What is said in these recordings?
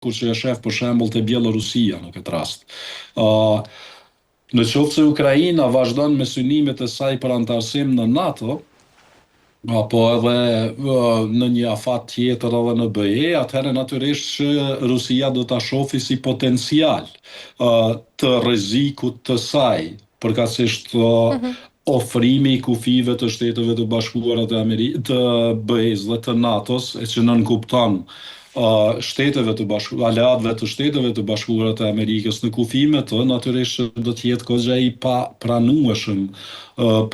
kur që e shef për shembull te Bielorusia në këtë rast. Në qoftë se Ukraina vazhdon me synimet e saj për antarësim në NATO, apo edhe në një afat tjetër edhe në BE, atëherë natyrisht që Rusia do ta shohë si potencial të rrezikut të saj, përkatësisht ofrimi i kufive të Shteteve të Bashkuara të BE-s dhe të NATO-s, e që nënkupton aleatëve të Shteteve të Bashkuara të Amerikës në kufime të, natyrisht do të jetë goxha i papranueshëm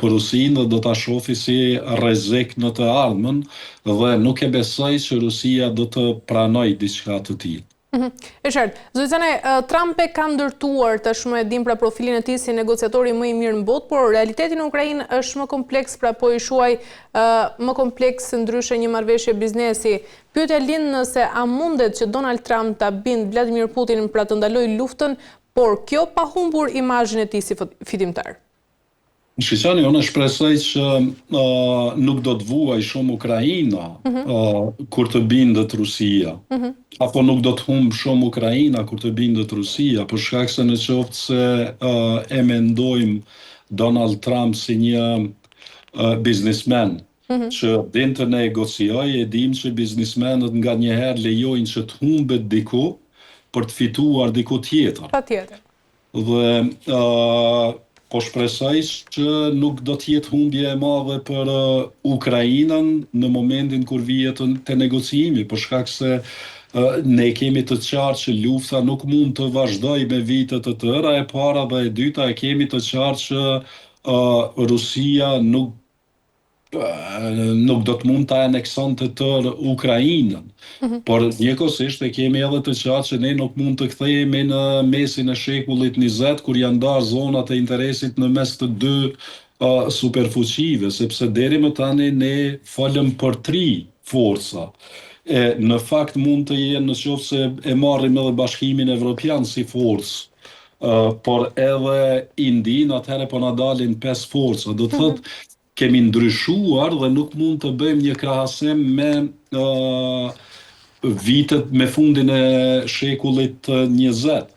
për Rusinë dhe do ta shohë si rrezik në të ardhmen dhe nuk e besoj që Rusia do të pranojë diçka të tillë. E qartë. Zotëzane, Trump e ka ndërtuar tashmë, e dim pra profilin e tij si negociatori më i mirë në botë, por realiteti në Ukrainë është më kompleks, pra po i shuaj më kompleks ndryshe një marrëveshje biznesi. Pyetja lind nëse a mundet që Donald Trump ta bind Vladimir Putinin pra të ndalojë luftën, por kjo pa humbur imazhin e tij si fitimtar. Shqisani, unë shpresoj që nuk do të vuaj shumë Ukraina kur të bindet Rusia, apo nuk do të humbë shumë Ukraina kur të bindet Rusia, për shkak se në qoftë se e mendojmë Donald Trump si një biznismen që din të negociojë, e dim që biznismenët nga njëherë lejojnë që të humbet diku për të fituar diku tjetër. Patjetër. Dhe po shpresoj që nuk do të jetë humbje e madhe për Ukrainën në momentin kur vihet te negociimi, për shkak se ne kemi të qartë që lufta nuk mund të vazhdojë me vite të tëra, e para dhe e dyta e kemi të qartë që Rusia nuk do të mund të aneksonte tërë Ukrainën, por njëkohësisht e kemi edhe të qartë që ne nuk mund të kthehemi në mesin e shekullit 20 kur janë ndarë zonat e interesit në mes të dy superfuqive, sepse deri më tani ne folëm për 3 forca. Në fakt mund të jenë, në qoftë se e marrim edhe Bashkimin Evropian si forcë, por edhe Indin, atëherë po na dalin 5 forca. Do të thotë kemi ndryshuar dhe nuk mund të bëjmë një krahasim me vitet me fundin e shekullit 20.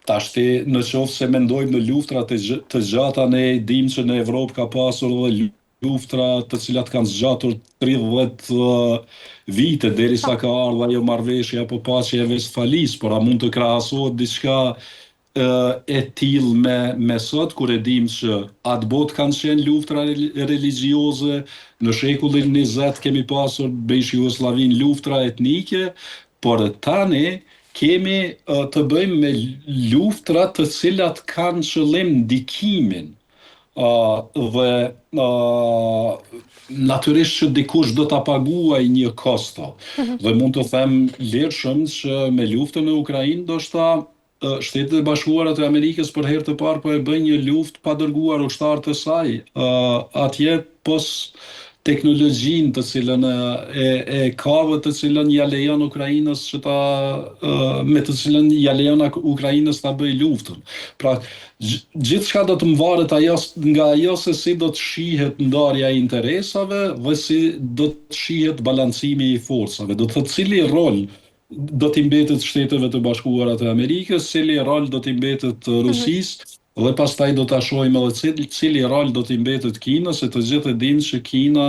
Tashti në qoftë se mendojmë në luftra të gjata, ne dim që në Evropë ka pasur dhe luftra të cilat kanë zgjatur 30 vite derisa ka ardhur ajo marrëveshje apo paqja e Vestfalis, por a mund të krahasohet diçka e tillë me sot, kur e dim që atë botë kanë qenë luftra religjioze, në shekullin 20 kemi pasur breshë Jugosllavin luftra etnike, por tani kemi të bëjmë me luftra të cilat kanë qëllim ndikimin dhe natyrisht që dikush do ta paguaj një kosto. Dhe mund të them lirshëm që me luftën në Ukrainë ndoshta Shtetet e Bashkuara të Amerikës për herë të parë po e bëjnë një luftë pa dërguar ushtarë të saj atje pos teknologjinë të cilën e ka dhe të cilën ja lejon Ukrainës që me të cilën ja lejon Ukrainës ta bëjë luftën. Pra gjithçka do të mvaret nga ajo se si do të shihet ndarja e interesave dhe si do të shihet balancimi i forcave. Do të thotë cili rol do t'i mbetet Shteteve të Bashkuara të Amerikës, cili rol do t'i mbetet Rusisë, dhe pastaj do ta shohim edhe cili rol do t'i mbetet Kinës, se të gjithë e dimë që Kina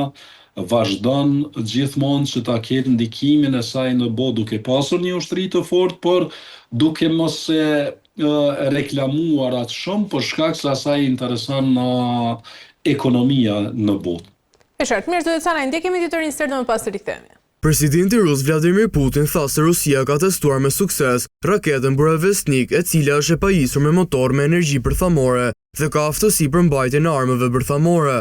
vazhdon gjithmonë që ta ketë ndikimin e saj në botë, duke pasur një ushtri të fortë, por duke mos e reklamuar atë shumë për shkak se asaj intereson ekonomia në botë. E qartë, mirë zotësana, ndjekemi tjetër një stërë dhe më pas të rikthehemi. Presidenti rus Vladimir Putin tha se Rusia ka testuar me sukses raketën Burevestnik, e cila është e pajisur me motor me energji bërthamore dhe ka aftësi për mbajtjen e armëve bërthamore.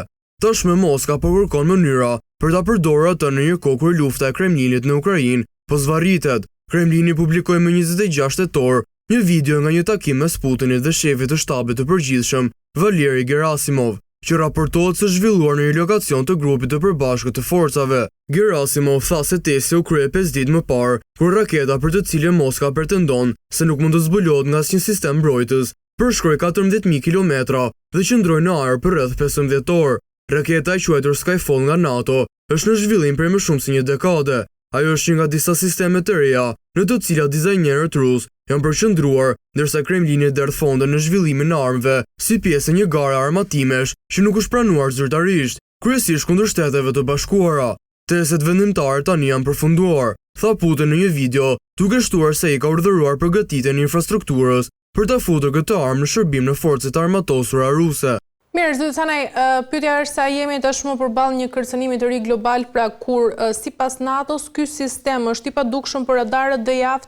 Tashmë Moska po kërkon mënyra për ta përdorur atë në një kohë kur lufta e Kremlinit në Ukrainë po zvarritet. Kremlini publikoi më 26 tetor një video nga një takim mes Putinit dhe shefit të shtabit të përgjithshëm, Valeri Gerasimov, që raportohet se zhvilluar në një lokacion të grupit të përbashkët të forcave. Gerasimov tha se testi u krye 5 ditë më parë, kur raketa për të cilën Moska pretendon se nuk mund të zbulohet nga asnjë sistem mbrojtës, përshkroi 14.000 kilometra dhe qëndroi në ajër për rreth 15 orë. Raketa e quajtur Skyfall nga NATO është në zhvillim për më shumë se një dekade. Ajo është një nga disa sisteme të reja, në të cilat dizajnerët rusë janë përqendruar, ndërsa Kremlini derdh fonde në zhvillimin e armëve, si pjesë e një gare armatimesh që nuk është pranuar zyrtarisht, kryesisht kundër Shteteve të Bashkuara. Testet vendimtare tani janë përfunduar, tha Putin në një video, duke shtuar se i ka urdhëruar përgatitjen e infrastrukturës për ta futur këtë armë në shërbim në forcat armatosura ruse. Mirë, zoti Canaj, pyetja është sa jemi tashmë përballë një kërcënimi të ri global, pra kur sipas NATO-s ky sistem është i padukshëm për radarët dhe jaftë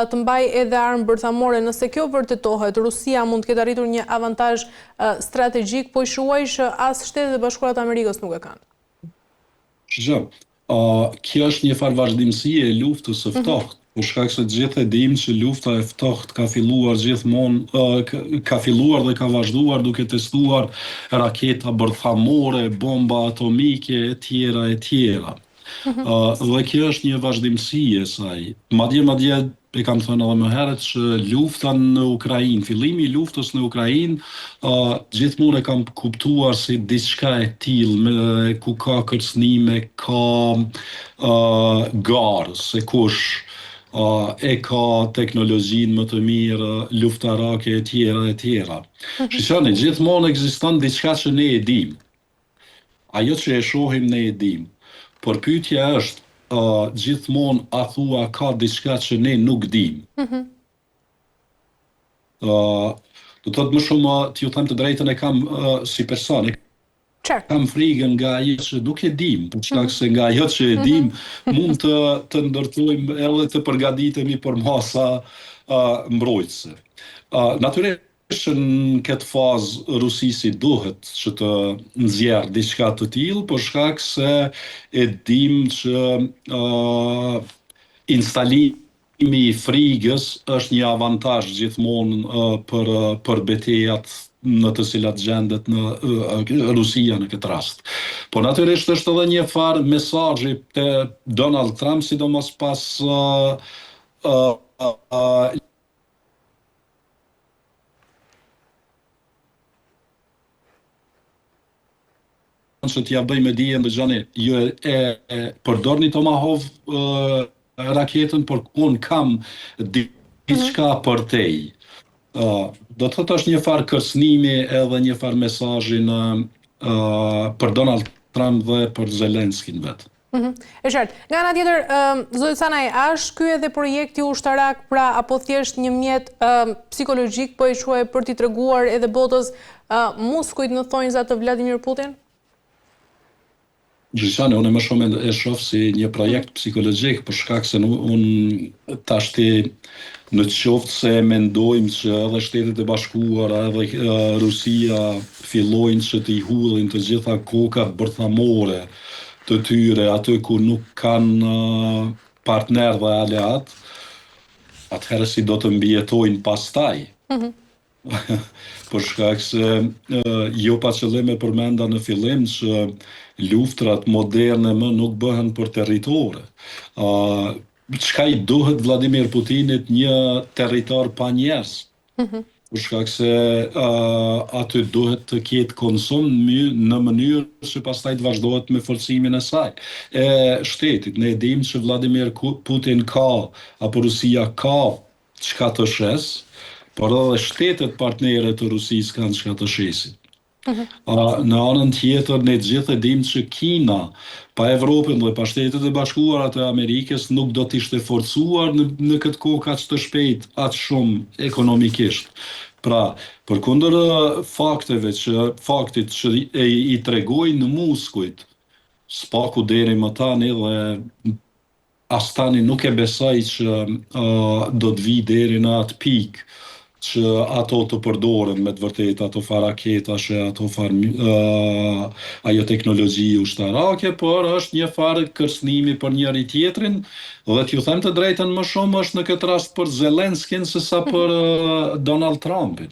të mbajë edhe armë bërthamore. Nëse kjo vërtetohet, Rusia mund të ketë arritur një avantazh strategjik, po i shuaj që as Shtetet e Bashkuara të Amerikës nuk e kanë. Kjo është një farë vazhdimësie e luftës së ftohtë. Për shkak se gjithë e dim që lufta e ftohtë ka filluar ka filluar dhe ka vazhduar duke testuar raketa bërthamore, bomba atomike e tjera e tjera. Dhe kjo është një vazhdimësi e saj. Madje e kam thënë edhe më herët që lufta në Ukrainë, fillimi i luftës në Ukrainë, gjithmonë e kam kuptuar si diçka e tillë, ku ka kërcënime, ka garë, se kush e ka teknologjinë më të mirë, luftarake e tjera e tjera. Shishani, gjithmonë ekziston diçka që ne e dim. Ajo që e shohim ne e dim. Por pyetja është, gjithmonë a thua ka diçka që ne nuk dim. Do të thotë më shumë, t'ju them të drejtën, e kam si person, kam frikën nga ajo që nuk e dim, për shkak se nga ajo që e dim mund të ndërtojmë edhe të përgatitemi për masa mbrojtëse. Natyrisht që në këtë fazë Rusisi duhet që të nxjerrë diçka të tillë, për shkak se e dim që instalimi i frikës është një avantazh gjithmonë për betejat në të cilat gjendet në Rusia në këtë rast. Po natyrisht është edhe një farë mesazhi te Donald Trump, sidomos pas që t'ja bëjmë dijen dhe gjani, ju përdorni Tomahawk raketën, por unë kam diçka për tej. Do të thotë është një farë kërcënimi edhe një farë mesazhi për Donald Trump dhe për Zelenskin vetë. E qartë. Nga ana tjetër, zoti Canaj, është ky edhe projekti ushtarak, pra apo thjesht një mjet psikologjik, po e quaj për t'i treguar edhe botës muskujt në thonjza të Vladimir Putin? Gjishane, unë më shumë e shoh si një projekt psikologjik, për shkak se unë tashti në qoftë se mendojmë që edhe Shtetet e Bashkuara edhe Rusia fillojnë që t'i hudhin të gjitha kokat bërthamore të tyre aty ku nuk kanë partner dhe aleat, atëherë si do të mbijetojnë pastaj. Për shkak se jo pa qëllim e përmenda në fillim që luftrat moderne më nuk bëhen për territore. Çka i duhet Vladimir Putinit? Një territor pa njerëz. Për shkak se aty duhet të ketë konsum në mënyrë që pastaj të vazhdohet me forcimin e saj. E shtetit, ne dim që Vladimir Putin ka, apo Rusia ka çka të shes, por edhe shtetet partnere të Rusisë kanë çka të shesin. Në anën tjetër, ne gjithë e dim që Kina, pa Evropën dhe pa Shtetet e Bashkuara të Amerikës, nuk do t'ishte forcuar në këtë kohë kaq të shpejt, aq shumë ekonomikisht. Pra, përkundër faktit që i tregojnë në muskujt, spaku deri më tani dhe as tani nuk e besoj që do të vi deri në atë pikë që ato të përdoren me të vërtet, ato faraketa, ato ajo teknologji ushtarake, por është një farë kërcënimi për njëri tjetrin, dhe t'ju them të drejtën më shumë është në këtë rast për Zelenskin se sa për Donald Trumpin.